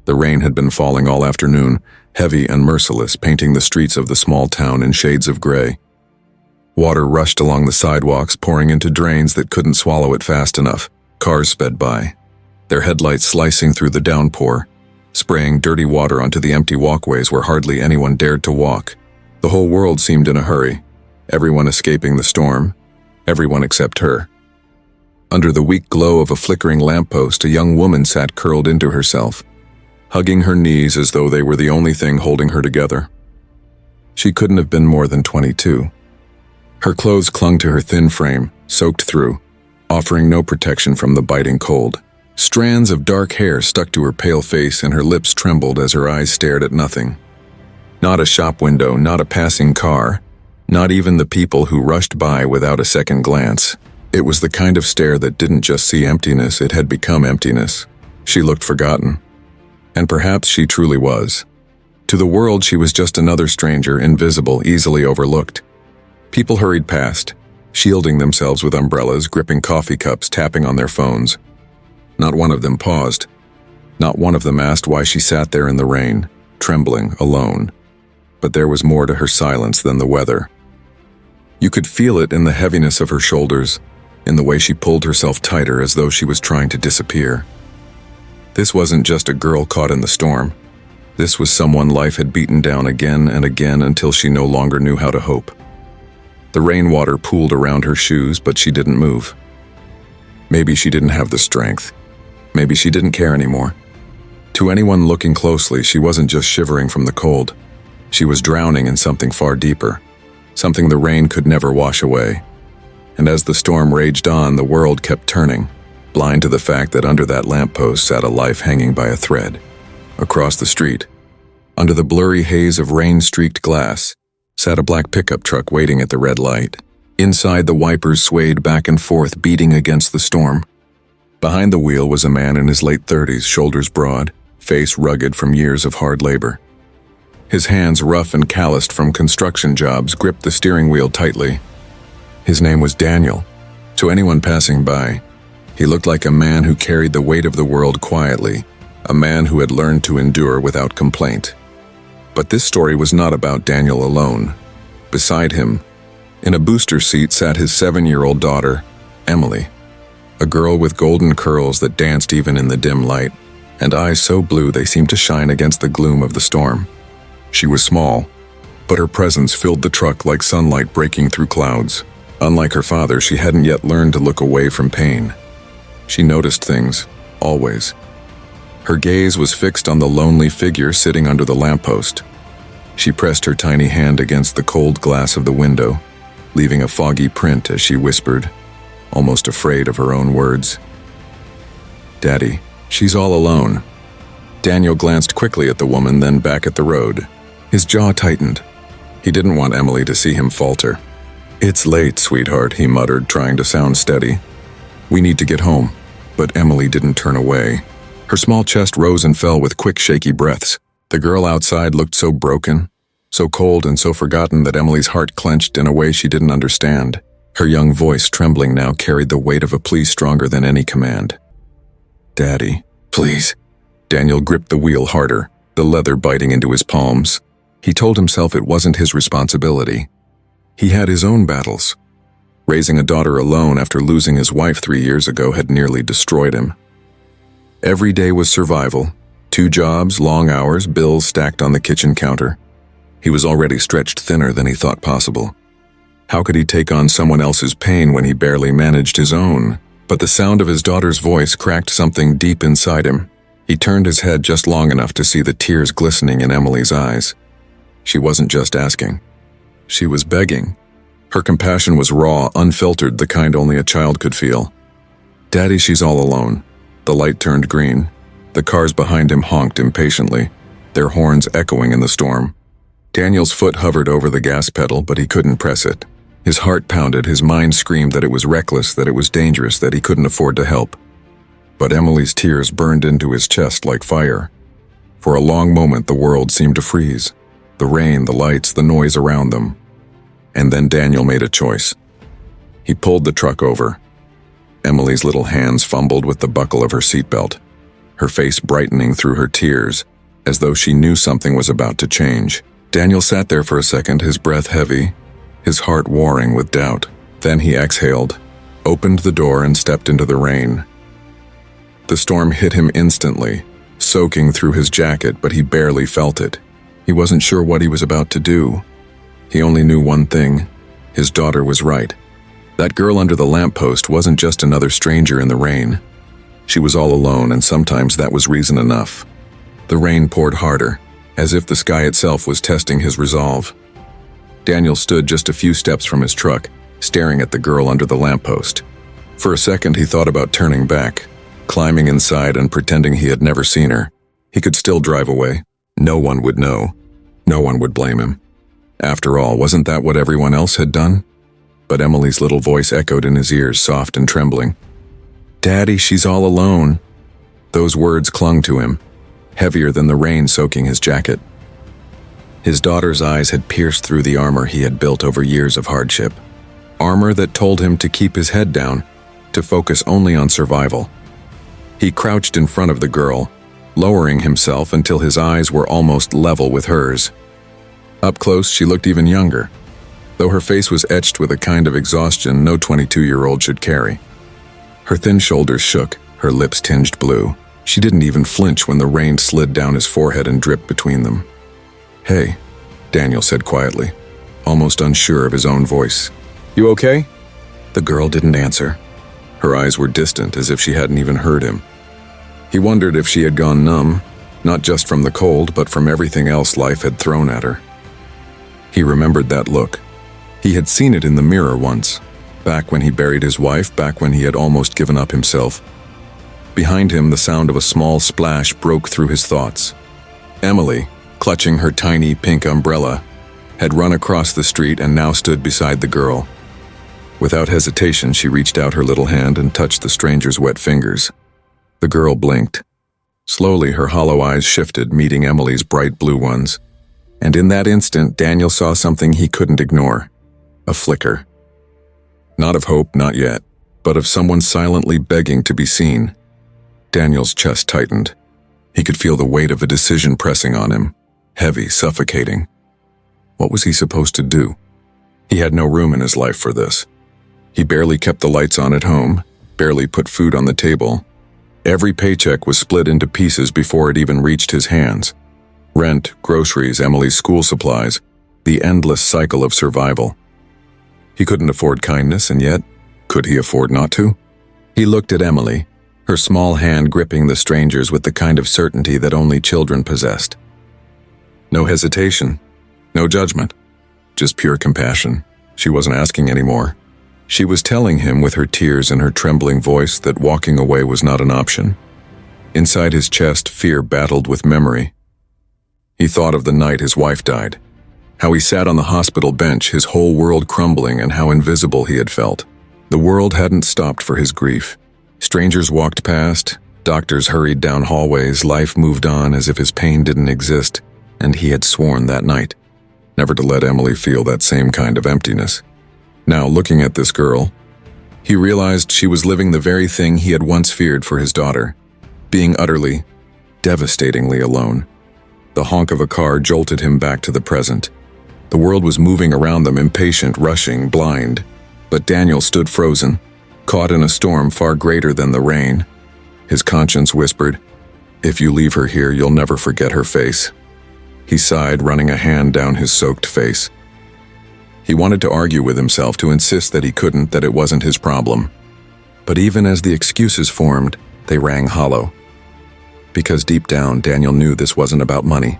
The rain had been falling all afternoon, heavy and merciless, painting the streets of the small town in shades of gray. Water rushed along the sidewalks, pouring into drains that couldn't swallow it fast enough. Cars sped by, their headlights slicing through the downpour, spraying dirty water onto the empty walkways where hardly anyone dared to walk. The whole world seemed in a hurry, everyone escaping the storm, everyone except her. Under the weak glow of a flickering lamppost, a young woman sat curled into herself, hugging her knees as though they were the only thing holding her together. She couldn't have been more than 22. Her clothes clung to her thin frame, soaked through, offering no protection from the biting cold. Strands of dark hair stuck to her pale face and her lips trembled as her eyes stared at nothing. Not a shop window, not a passing car, not even the people who rushed by without a second glance. It was the kind of stare that didn't just see emptiness, it had become emptiness. She looked forgotten. And perhaps she truly was. To the world, she was just another stranger, invisible, easily overlooked. People hurried past, shielding themselves with umbrellas, gripping coffee cups, tapping on their phones. Not one of them paused. Not one of them asked why she sat there in the rain, trembling, alone. But there was more to her silence than the weather. You could feel it in the heaviness of her shoulders, in the way she pulled herself tighter as though she was trying to disappear. This wasn't just a girl caught in the storm. This was someone life had beaten down again and again until she no longer knew how to hope. The rainwater pooled around her shoes, but she didn't move. Maybe she didn't have the strength. Maybe she didn't care anymore. To anyone looking closely, she wasn't just shivering from the cold. She was drowning in something far deeper, something the rain could never wash away. And as the storm raged on, the world kept turning, blind to the fact that under that lamppost sat a life hanging by a thread. Across the street, under the blurry haze of rain-streaked glass, sat a black pickup truck waiting at the red light. Inside, the wipers swayed back and forth, beating against the storm. Behind the wheel was a man in his late 30s, shoulders broad, face rugged from years of hard labor. His hands, rough and calloused from construction jobs, gripped the steering wheel tightly. His name was Daniel. To anyone passing by, he looked like a man who carried the weight of the world quietly, a man who had learned to endure without complaint. But this story was not about Daniel alone. Beside him, in a booster seat, sat his 7-year-old daughter, Emily, a girl with golden curls that danced even in the dim light, and eyes so blue they seemed to shine against the gloom of the storm. She was small, but her presence filled the truck like sunlight breaking through clouds. Unlike her father, she hadn't yet learned to look away from pain. She noticed things, always. Her gaze was fixed on the lonely figure sitting under the lamppost. She pressed her tiny hand against the cold glass of the window, leaving a foggy print as she whispered, almost afraid of her own words. "Daddy, she's all alone." Daniel glanced quickly at the woman, then back at the road. His jaw tightened. He didn't want Emily to see him falter. "It's late, sweetheart," he muttered, trying to sound steady. "We need to get home." But Emily didn't turn away. Her small chest rose and fell with quick, shaky breaths. The girl outside looked so broken, so cold and so forgotten that Emily's heart clenched in a way she didn't understand. Her young voice, trembling now, carried the weight of a plea stronger than any command. "Daddy, please." Daniel gripped the wheel harder, the leather biting into his palms. He told himself it wasn't his responsibility. He had his own battles. Raising a daughter alone after losing his wife 3 years ago had nearly destroyed him. Every day was survival. 2 jobs, long hours, bills stacked on the kitchen counter. He was already stretched thinner than he thought possible. How could he take on someone else's pain when he barely managed his own? But the sound of his daughter's voice cracked something deep inside him. He turned his head just long enough to see the tears glistening in Emily's eyes. She wasn't just asking. She was begging. Her compassion was raw, unfiltered, the kind only a child could feel. "Daddy, she's all alone." The light turned green. The cars behind him honked impatiently, their horns echoing in the storm. Daniel's foot hovered over the gas pedal, but he couldn't press it. His heart pounded, his mind screamed that it was reckless, that it was dangerous, that he couldn't afford to help. But Emily's tears burned into his chest like fire. For a long moment, the world seemed to freeze. The rain, the lights, the noise around them. And then Daniel made a choice. He pulled the truck over. Emily's little hands fumbled with the buckle of her seatbelt. her face brightening through her tears, as though she knew something was about to change. Daniel sat there for a second, his breath heavy, his heart warring with doubt. Then he exhaled, opened the door and stepped into the rain. The storm hit him instantly, soaking through his jacket, but he barely felt it. He wasn't sure what he was about to do. He only knew one thing: his daughter was right. That girl under the lamppost wasn't just another stranger in the rain. She was all alone, and sometimes that was reason enough. The rain poured harder, as if the sky itself was testing his resolve. Daniel stood just a few steps from his truck, staring at the girl under the lamppost. For a second he thought about turning back, climbing inside and pretending he had never seen her. He could still drive away. No one would know. No one would blame him. After all, wasn't that what everyone else had done? But Emily's little voice echoed in his ears, soft and trembling. "Daddy, she's all alone." Those words clung to him, heavier than the rain soaking his jacket. His daughter's eyes had pierced through the armor he had built over years of hardship. Armor that told him to keep his head down, to focus only on survival. He crouched in front of the girl, lowering himself until his eyes were almost level with hers. Up close, she looked even younger, though her face was etched with a kind of exhaustion no 22-year-old should carry. Her thin shoulders shook, her lips tinged blue. She didn't even flinch when the rain slid down his forehead and dripped between them. "Hey," Daniel said quietly, almost unsure of his own voice. "You okay?" The girl didn't answer. Her eyes were distant, as if she hadn't even heard him. He wondered if she had gone numb, not just from the cold, but from everything else life had thrown at her. He remembered that look. He had seen it in the mirror once, back when he buried his wife, back when he had almost given up himself. Behind him, the sound of a small splash broke through his thoughts. Emily, clutching her tiny pink umbrella, had run across the street and now stood beside the girl. Without hesitation, she reached out her little hand and touched the stranger's wet fingers. The girl blinked. Slowly, her hollow eyes shifted, meeting Emily's bright blue ones. And in that instant, Daniel saw something he couldn't ignore. A flicker. Not of hope, not yet, but of someone silently begging to be seen. Daniel's chest tightened. He could feel the weight of a decision pressing on him, heavy, suffocating. What was he supposed to do? He had no room in his life for this. He barely kept the lights on at home, barely put food on the table. Every paycheck was split into pieces before it even reached his hands. Rent, groceries, Emily's school supplies, the endless cycle of survival. He couldn't afford kindness, and yet, could he afford not to? He looked at Emily, her small hand gripping the stranger's with the kind of certainty that only children possessed. No hesitation, no judgment, just pure compassion. She wasn't asking anymore. She was telling him with her tears and her trembling voice that walking away was not an option. Inside his chest, fear battled with memory. He thought of the night his wife died, how he sat on the hospital bench, his whole world crumbling, and how invisible he had felt. The world hadn't stopped for his grief. Strangers walked past, doctors hurried down hallways, life moved on as if his pain didn't exist, and he had sworn that night never to let Emily feel that same kind of emptiness. Now, looking at this girl, he realized she was living the very thing he had once feared for his daughter, being utterly, devastatingly alone. The honk of a car jolted him back to the present. The world was moving around them, impatient, rushing, blind. But Daniel stood frozen, caught in a storm far greater than the rain. His conscience whispered, "If you leave her here, you'll never forget her face." He sighed, running a hand down his soaked face. He wanted to argue with himself, to insist that he couldn't, that it wasn't his problem. But even as the excuses formed, they rang hollow. Because deep down, Daniel knew this wasn't about money.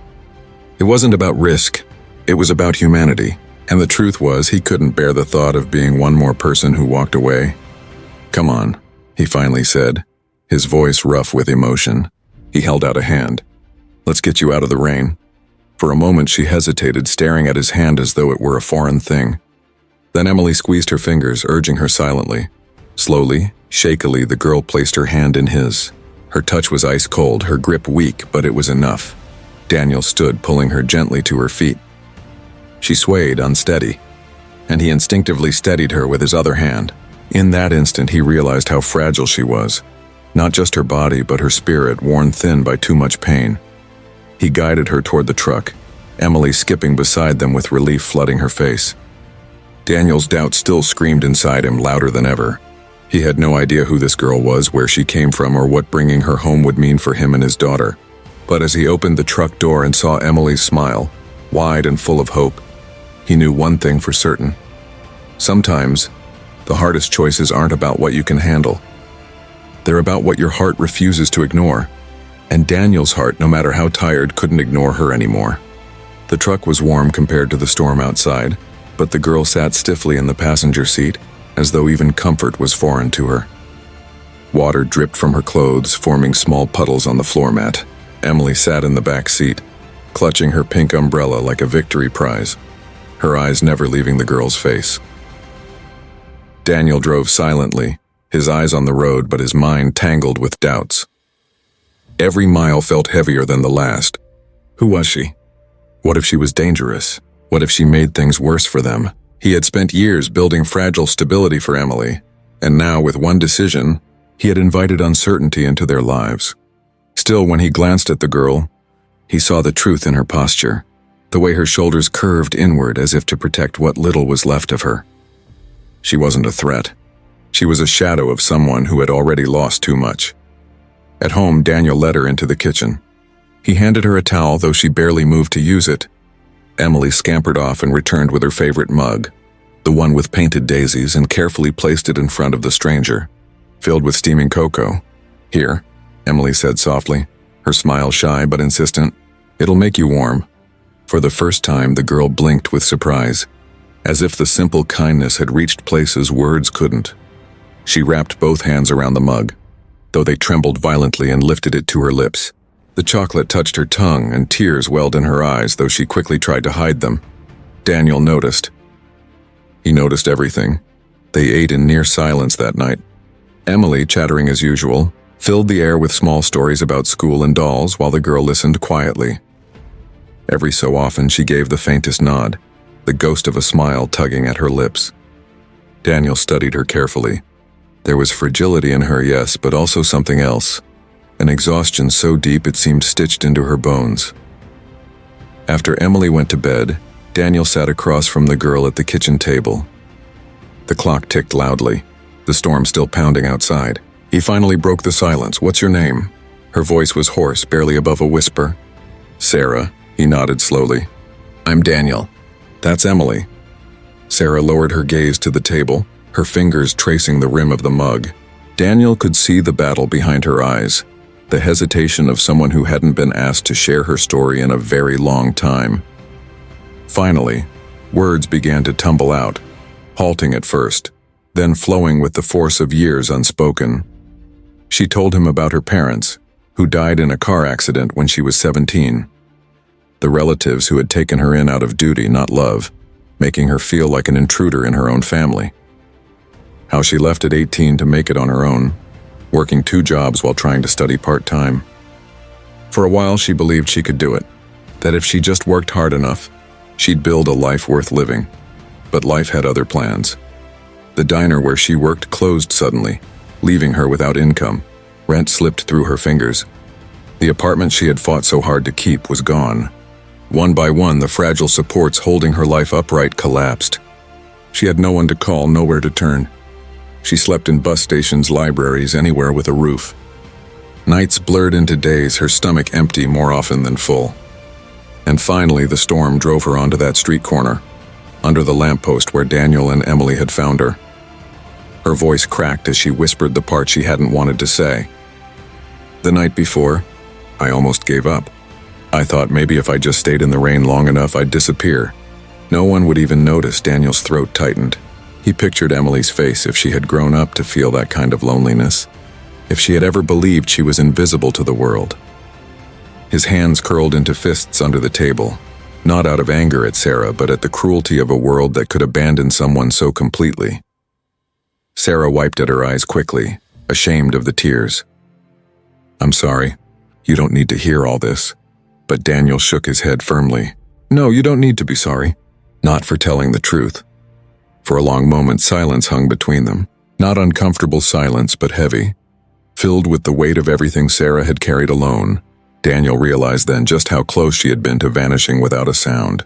It wasn't about risk. It was about humanity. And the truth was, he couldn't bear the thought of being one more person who walked away. "Come on," he finally said, his voice rough with emotion. He held out a hand. "Let's get you out of the rain." For a moment she hesitated, staring at his hand as though it were a foreign thing. Then Emily squeezed her fingers, urging her silently. Slowly, shakily, the girl placed her hand in his. Her touch was ice cold, her grip weak, but it was enough. Daniel stood, pulling her gently to her feet. She swayed, unsteady, and he instinctively steadied her with his other hand. In that instant he realized how fragile she was. Not just her body, but her spirit, worn thin by too much pain. He guided her toward the truck, Emily skipping beside them with relief flooding her face. Daniel's doubt still screamed inside him louder than ever. He had no idea who this girl was, where she came from, or what bringing her home would mean for him and his daughter. But as he opened the truck door and saw Emily's smile, wide and full of hope, he knew one thing for certain. Sometimes, the hardest choices aren't about what you can handle. They're about what your heart refuses to ignore. And Daniel's heart, no matter how tired, couldn't ignore her anymore. The truck was warm compared to the storm outside, but the girl sat stiffly in the passenger seat, as though even comfort was foreign to her. Water dripped from her clothes, forming small puddles on the floor mat. Emily sat in the back seat, clutching her pink umbrella like a victory prize, her eyes never leaving the girl's face. Daniel drove silently, his eyes on the road but his mind tangled with doubts. Every mile felt heavier than the last. Who was she? What if she was dangerous? What if she made things worse for them? He had spent years building fragile stability for Emily, and now, with one decision, he had invited uncertainty into their lives. Still, when he glanced at the girl, he saw the truth in her posture, the way her shoulders curved inward as if to protect what little was left of her. She wasn't a threat. She was a shadow of someone who had already lost too much. At home, Daniel led her into the kitchen. He handed her a towel, though she barely moved to use it. Emily scampered off and returned with her favorite mug, the one with painted daisies, and carefully placed it in front of the stranger, filled with steaming cocoa. "Here," Emily said softly, her smile shy but insistent. "It'll make you warm." For the first time, the girl blinked with surprise, as if the simple kindness had reached places words couldn't. She wrapped both hands around the mug, though they trembled violently, and lifted it to her lips. The chocolate touched her tongue, and tears welled in her eyes, though she quickly tried to hide them. Daniel noticed. He noticed everything. They ate in near silence that night. Emily, chattering as usual, filled the air with small stories about school and dolls while the girl listened quietly. Every so often she gave the faintest nod, the ghost of a smile tugging at her lips. Daniel studied her carefully. There was fragility in her, yes, but also something else. An exhaustion so deep it seemed stitched into her bones. After Emily went to bed, Daniel sat across from the girl at the kitchen table. The clock ticked loudly, the storm still pounding outside. He finally broke the silence. "What's your name?" Her voice was hoarse, barely above a whisper. "Sarah," he nodded slowly. "I'm Daniel. That's Emily." Sarah lowered her gaze to the table, her fingers tracing the rim of the mug. Daniel could see the battle behind her eyes, the hesitation of someone who hadn't been asked to share her story in a very long time. Finally, words began to tumble out, halting at first, then flowing with the force of years unspoken. She told him about her parents, who died in a car accident when she was 17. The relatives who had taken her in out of duty, not love, making her feel like an intruder in her own family. How she left at 18 to make it on her own, working 2 jobs while trying to study part-time. For a while she believed she could do it, that if she just worked hard enough, she'd build a life worth living. But life had other plans. The diner where she worked closed suddenly, leaving her without income. Rent slipped through her fingers. The apartment she had fought so hard to keep was gone. One by one, the fragile supports holding her life upright collapsed. She had no one to call, nowhere to turn. She slept in bus stations, libraries, anywhere with a roof. Nights blurred into days, her stomach empty more often than full. And finally, the storm drove her onto that street corner, under the lamppost where Daniel and Emily had found her. Her voice cracked as she whispered the part she hadn't wanted to say. "The night before, I almost gave up. I thought maybe if I just stayed in the rain long enough, I'd disappear. No one would even notice." Daniel's throat tightened. He pictured Emily's face if she had grown up to feel that kind of loneliness, if she had ever believed she was invisible to the world. His hands curled into fists under the table, not out of anger at Sarah, but at the cruelty of a world that could abandon someone so completely. Sarah wiped at her eyes quickly, ashamed of the tears. "I'm sorry. You don't need to hear all this." But Daniel shook his head firmly. "No, you don't need to be sorry. Not for telling the truth." For a long moment, silence hung between them. Not uncomfortable silence, but heavy. Filled with the weight of everything Sarah had carried alone, Daniel realized then just how close she had been to vanishing without a sound.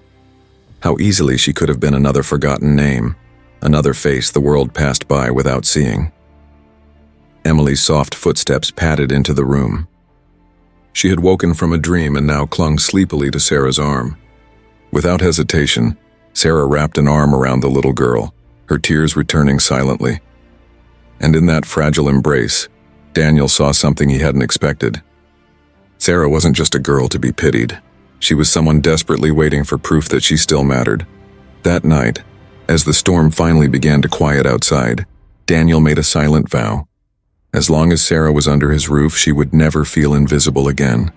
How easily she could have been another forgotten name, another face the world passed by without seeing. Emily's soft footsteps padded into the room. She had woken from a dream and now clung sleepily to Sarah's arm. Without hesitation, Sarah wrapped an arm around the little girl, her tears returning silently. And in that fragile embrace, Daniel saw something he hadn't expected. Sarah wasn't just a girl to be pitied. She was someone desperately waiting for proof that she still mattered. That night, as the storm finally began to quiet outside, Daniel made a silent vow. As long as Sarah was under his roof, she would never feel invisible again.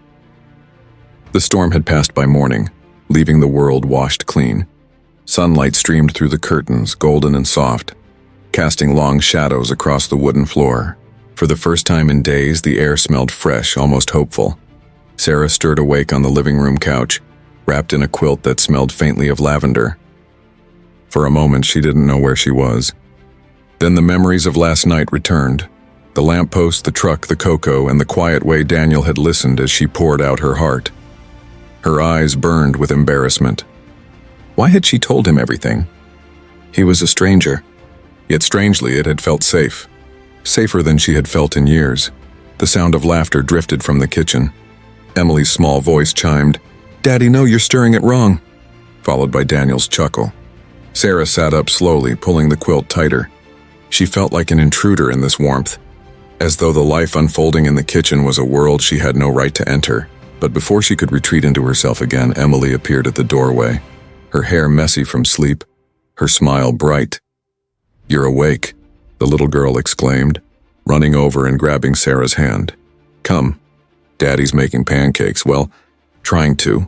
The storm had passed by morning, leaving the world washed clean. Sunlight streamed through the curtains, golden and soft, casting long shadows across the wooden floor. For the first time in days, the air smelled fresh, almost hopeful. Sarah stirred awake on the living room couch, wrapped in a quilt that smelled faintly of lavender. For a moment, she didn't know where she was. Then the memories of last night returned. The lamppost, the truck, the cocoa, and the quiet way Daniel had listened as she poured out her heart. Her eyes burned with embarrassment. Why had she told him everything? He was a stranger. Yet strangely, it had felt safe. Safer than she had felt in years. The sound of laughter drifted from the kitchen. Emily's small voice chimed, "Daddy, no, you're stirring it wrong," followed by Daniel's chuckle. Sarah sat up slowly, pulling the quilt tighter. She felt like an intruder in this warmth, as though the life unfolding in the kitchen was a world she had no right to enter. But before she could retreat into herself again, Emily appeared at the doorway, her hair messy from sleep, her smile bright. "You're awake," the little girl exclaimed, running over and grabbing Sarah's hand. "Come. Daddy's making pancakes. Well, trying to."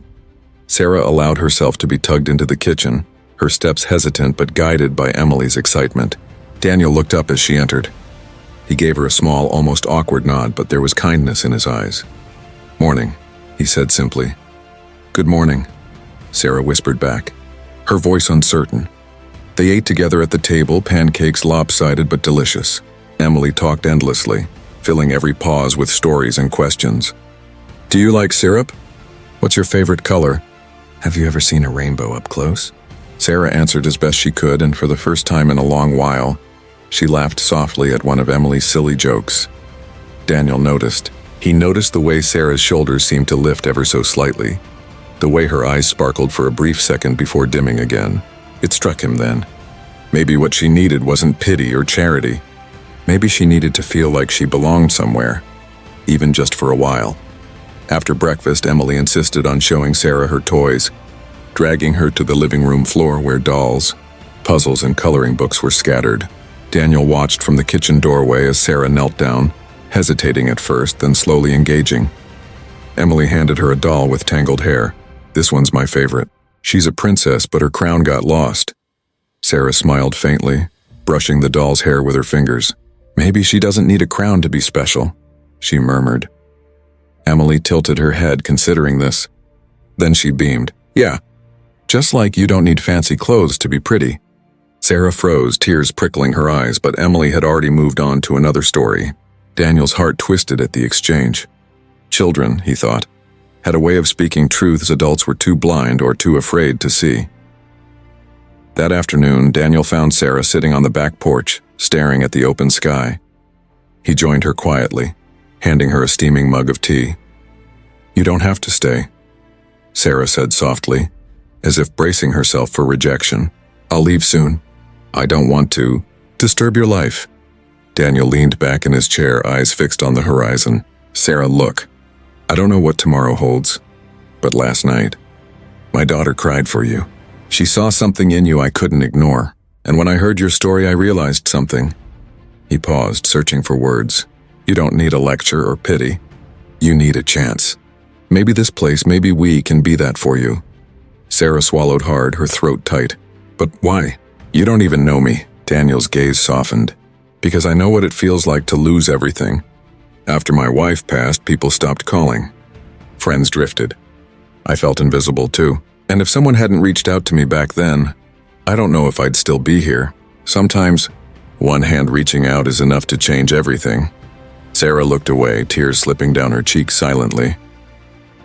Sarah allowed herself to be tugged into the kitchen, her steps hesitant but guided by Emily's excitement. Daniel looked up as she entered. He gave her a small, almost awkward nod, but there was kindness in his eyes. "Morning," he said simply. "Good morning," Sarah whispered back, her voice uncertain. They ate together at the table, pancakes lopsided but delicious. Emily talked endlessly, filling every pause with stories and questions. "Do you like syrup? What's your favorite color? Have you ever seen a rainbow up close?" Sarah answered as best she could, and for the first time in a long while, she laughed softly at one of Emily's silly jokes. Daniel noticed. He noticed the way Sarah's shoulders seemed to lift ever so slightly, the way her eyes sparkled for a brief second before dimming again. It struck him then. Maybe what she needed wasn't pity or charity. Maybe she needed to feel like she belonged somewhere, even just for a while. After breakfast, Emily insisted on showing Sarah her toys, dragging her to the living room floor where dolls, puzzles, and coloring books were scattered. Daniel watched from the kitchen doorway as Sarah knelt down, hesitating at first, then slowly engaging. Emily handed her a doll with tangled hair. "This one's my favorite. She's a princess, but her crown got lost." Sarah smiled faintly, brushing the doll's hair with her fingers. "Maybe she doesn't need a crown to be special," she murmured. Emily tilted her head, considering this. Then she beamed. "Yeah, just like you don't need fancy clothes to be pretty." Sarah froze, tears prickling her eyes, but Emily had already moved on to another story. Daniel's heart twisted at the exchange. Children, he thought, had a way of speaking truths adults were too blind or too afraid to see. That afternoon, Daniel found Sarah sitting on the back porch, staring at the open sky. He joined her quietly, handing her a steaming mug of tea. "You don't have to stay," Sarah said softly, as if bracing herself for rejection. "I'll leave soon. I don't want to disturb your life." Daniel leaned back in his chair, eyes fixed on the horizon. "Sarah, look. I don't know what tomorrow holds, but last night, my daughter cried for you. She saw something in you I couldn't ignore, and when I heard your story, I realized something." He paused, searching for words. "You don't need a lecture or pity. You need a chance. Maybe this place, maybe we can be that for you." Sarah swallowed hard, her throat tight. "But why? You don't even know me." Daniel's gaze softened. "Because I know what it feels like to lose everything. After my wife passed, people stopped calling. Friends drifted. I felt invisible too. And if someone hadn't reached out to me back then, I don't know if I'd still be here. Sometimes, one hand reaching out is enough to change everything." Sarah looked away, tears slipping down her cheeks silently.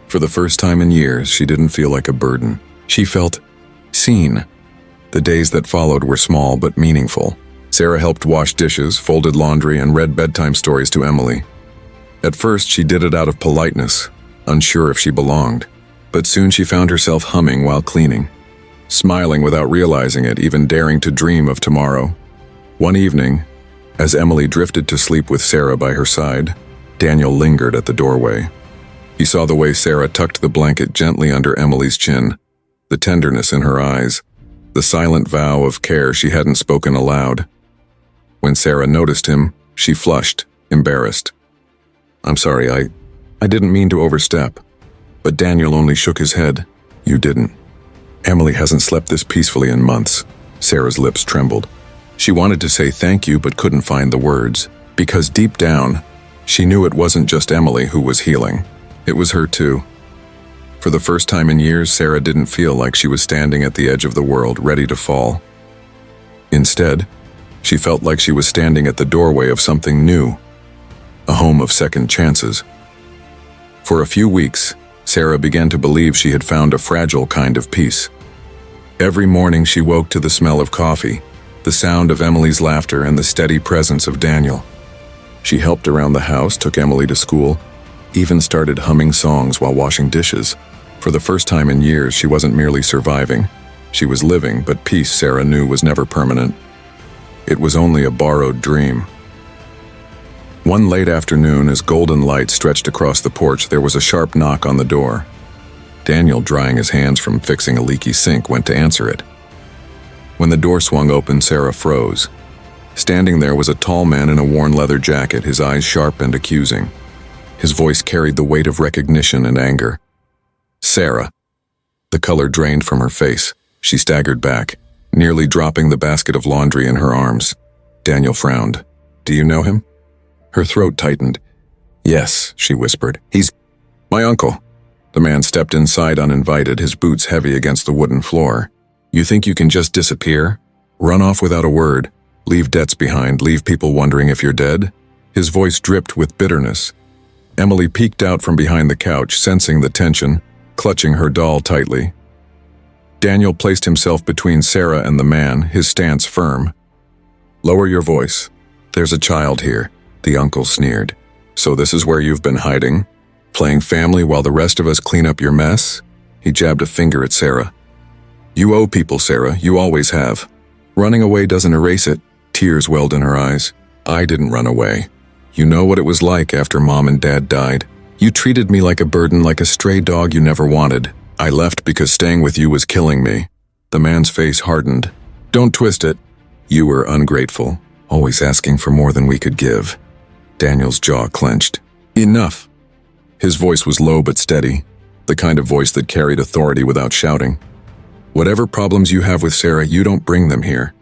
For the first time in years, she didn't feel like a burden. She felt seen. The days that followed were small but meaningful. Sarah helped wash dishes, folded laundry, and read bedtime stories to Emily. At first, she did it out of politeness, unsure if she belonged. But soon she found herself humming while cleaning, smiling without realizing it, even daring to dream of tomorrow. One evening, as Emily drifted to sleep with Sarah by her side, Daniel lingered at the doorway. He saw the way Sarah tucked the blanket gently under Emily's chin, the tenderness in her eyes, the silent vow of care she hadn't spoken aloud. When Sarah noticed him, she flushed, embarrassed. "I'm sorry, I didn't mean to overstep." But Daniel only shook his head. "You didn't." Emily hasn't slept this peacefully in months. Sarah's lips trembled. She wanted to say thank you but couldn't find the words, because deep down, she knew it wasn't just Emily who was healing. It was her too. For the first time in years, Sarah didn't feel like she was standing at the edge of the world, ready to fall. Instead, she felt like she was standing at the doorway of something new, a home of second chances. For a few weeks, Sarah began to believe she had found a fragile kind of peace. Every morning she woke to the smell of coffee, the sound of Emily's laughter, and the steady presence of Daniel. She helped around the house, took Emily to school, even started humming songs while washing dishes. For the first time in years, she wasn't merely surviving. She was living, but peace, Sarah knew, was never permanent. It was only a borrowed dream. One late afternoon, as golden light stretched across the porch, there was a sharp knock on the door. Daniel, drying his hands from fixing a leaky sink, went to answer it. When the door swung open, Sarah froze. Standing there was a tall man in a worn leather jacket, his eyes sharp and accusing. His voice carried the weight of recognition and anger. "Sarah." The color drained from her face. She staggered back, nearly dropping the basket of laundry in her arms. Daniel frowned. "Do you know him?" Her throat tightened. "Yes," she whispered. "He's my uncle." The man stepped inside uninvited, his boots heavy against the wooden floor. "You think you can just disappear? Run off without a word? Leave debts behind, leave people wondering if you're dead?" His voice dripped with bitterness. Emily peeked out from behind the couch, sensing the tension, clutching her doll tightly. Daniel placed himself between Sarah and the man, his stance firm. "Lower your voice. There's a child here," the uncle sneered. "So this is where you've been hiding? Playing family while the rest of us clean up your mess?" He jabbed a finger at Sarah. "You owe people, Sarah. You always have. Running away doesn't erase it." Tears welled in her eyes. "I didn't run away. You know what it was like after Mom and Dad died. You treated me like a burden, like a stray dog you never wanted. I left because staying with you was killing me." The man's face hardened. "Don't twist it. You were ungrateful, always asking for more than we could give." Daniel's jaw clenched. "Enough." His voice was low but steady, the kind of voice that carried authority without shouting. "Whatever problems you have with Sarah, you don't bring them here.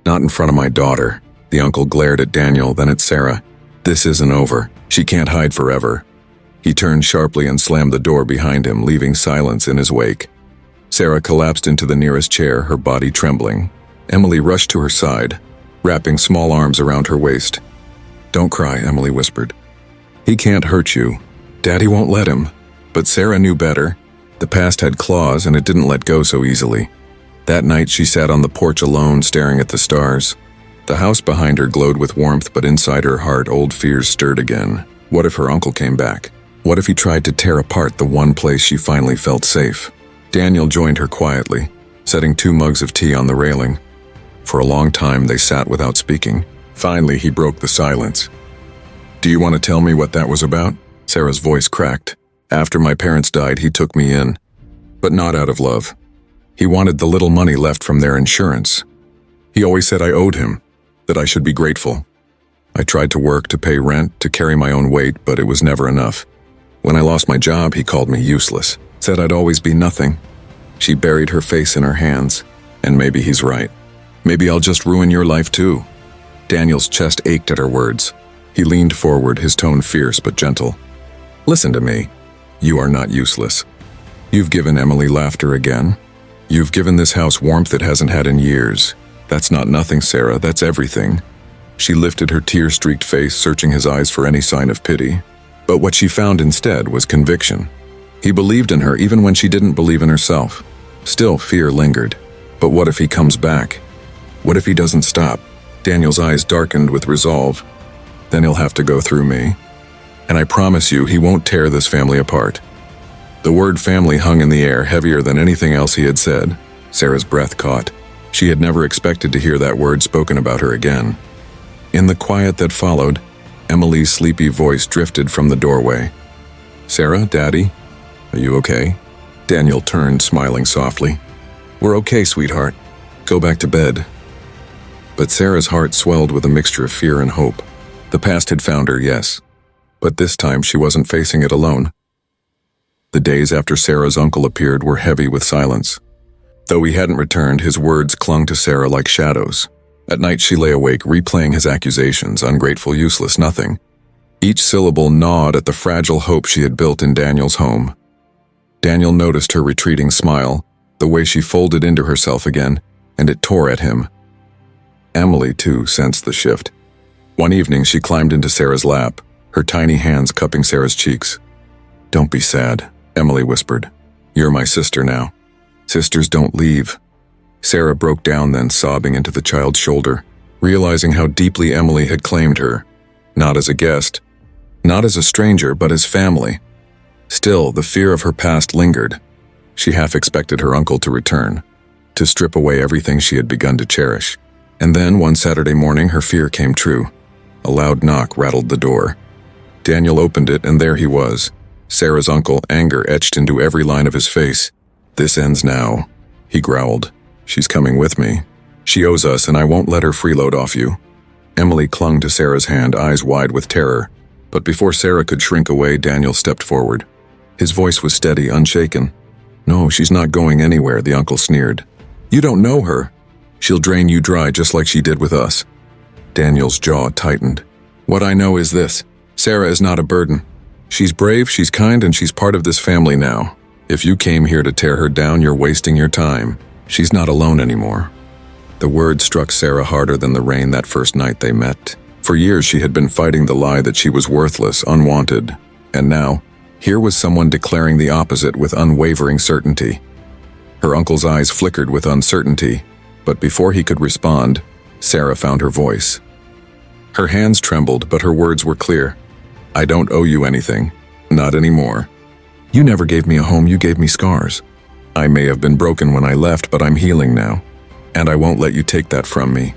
Not in front of my daughter." The uncle glared at Daniel, then at Sarah. "This isn't over. She can't hide forever." He turned sharply and slammed the door behind him, leaving silence in his wake. Sarah collapsed into the nearest chair, her body trembling. Emily rushed to her side, wrapping small arms around her waist. "Don't cry," Emily whispered. "He can't hurt you. Daddy won't let him." But Sarah knew better. The past had claws, and it didn't let go so easily. That night she sat on the porch alone, staring at the stars. The house behind her glowed with warmth, but inside her heart old fears stirred again. What if her uncle came back? What if he tried to tear apart the one place she finally felt safe? Daniel joined her quietly, setting 2 mugs of tea on the railing. For a long time they sat without speaking. Finally he broke the silence. "Do you want to tell me what that was about?" Sarah's voice cracked. "After my parents died, he took me in. But not out of love. He wanted the little money left from their insurance. He always said I owed him, that I should be grateful. I tried to work, to pay rent, to carry my own weight, but it was never enough. When I lost my job, he called me useless, said I'd always be nothing." She buried her face in her hands. "And maybe he's right. Maybe I'll just ruin your life too." Daniel's chest ached at her words. He leaned forward, his tone fierce but gentle. "Listen to me. You are not useless. You've given Emily laughter again. You've given this house warmth it hasn't had in years. That's not nothing, Sarah, that's everything. She lifted her tear-streaked face, searching his eyes for any sign of pity. But what she found instead was conviction. He believed in her even when she didn't believe in herself. Still, fear lingered. But what if he comes back? What if he doesn't stop? Daniel's eyes darkened with resolve. Then he'll have to go through me. And I promise you, he won't tear this family apart. The word family hung in the air, heavier than anything else he had said. Sarah's breath caught. She had never expected to hear that word spoken about her again. In the quiet that followed, Emily's sleepy voice drifted from the doorway. "Sarah, Daddy, are you okay?" Daniel turned, smiling softly. "We're okay, sweetheart. Go back to bed." But Sarah's heart swelled with a mixture of fear and hope. The past had found her, yes. But this time she wasn't facing it alone. The days after Sarah's uncle appeared were heavy with silence. Though he hadn't returned, his words clung to Sarah like shadows. At night she lay awake, replaying his accusations, ungrateful, useless, nothing. Each syllable gnawed at the fragile hope she had built in Daniel's home. Daniel noticed her retreating smile, the way she folded into herself again, and it tore at him. Emily, too, sensed the shift. One evening she climbed into Sarah's lap, her tiny hands cupping Sarah's cheeks. "Don't be sad," Emily whispered. "You're my sister now. Sisters don't leave." Sarah broke down then, sobbing into the child's shoulder, realizing how deeply Emily had claimed her, not as a guest, not as a stranger, but as family. Still, the fear of her past lingered. She half expected her uncle to return, to strip away everything she had begun to cherish. And then, one Saturday morning, her fear came true. A loud knock rattled the door. Daniel opened it, and there he was, Sarah's uncle, anger etched into every line of his face. "This ends now," he growled. "She's coming with me. She owes us, and I won't let her freeload off you." Emily clung to Sarah's hand, eyes wide with terror. But before Sarah could shrink away, Daniel stepped forward. His voice was steady, unshaken. "No, she's not going anywhere," the uncle sneered. "You don't know her. She'll drain you dry just like she did with us." Daniel's jaw tightened. "What I know is this. Sarah is not a burden. She's brave, she's kind, and she's part of this family now. If you came here to tear her down, you're wasting your time. She's not alone anymore." The word struck Sarah harder than the rain that first night they met. For years she had been fighting the lie that she was worthless, unwanted. And now, here was someone declaring the opposite with unwavering certainty. Her uncle's eyes flickered with uncertainty, but before he could respond, Sarah found her voice. Her hands trembled, but her words were clear. "I don't owe you anything. Not anymore. You never gave me a home, you gave me scars. I may have been broken when I left, but I'm healing now. And I won't let you take that from me."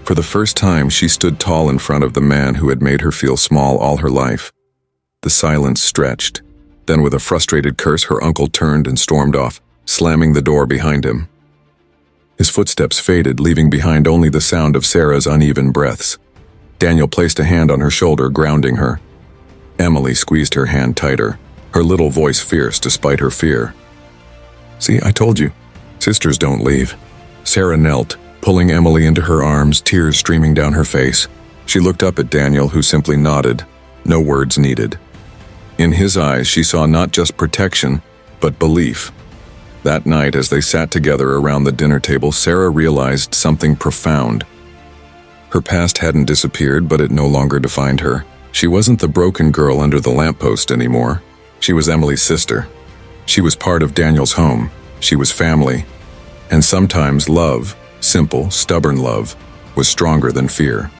For the first time, she stood tall in front of the man who had made her feel small all her life. The silence stretched. Then with a frustrated curse, her uncle turned and stormed off, slamming the door behind him. His footsteps faded, leaving behind only the sound of Sarah's uneven breaths. Daniel placed a hand on her shoulder, grounding her. Emily squeezed her hand tighter, her little voice fierce despite her fear. "See, I told you. Sisters don't leave." Sarah knelt, pulling Emily into her arms, tears streaming down her face. She looked up at Daniel, who simply nodded, no words needed. In his eyes, she saw not just protection, but belief. That night, as they sat together around the dinner table, Sarah realized something profound. Her past hadn't disappeared, but it no longer defined her. She wasn't the broken girl under the lamppost anymore. She was Emily's sister. She was part of Daniel's home. She was family. And sometimes love, simple, stubborn love, was stronger than fear.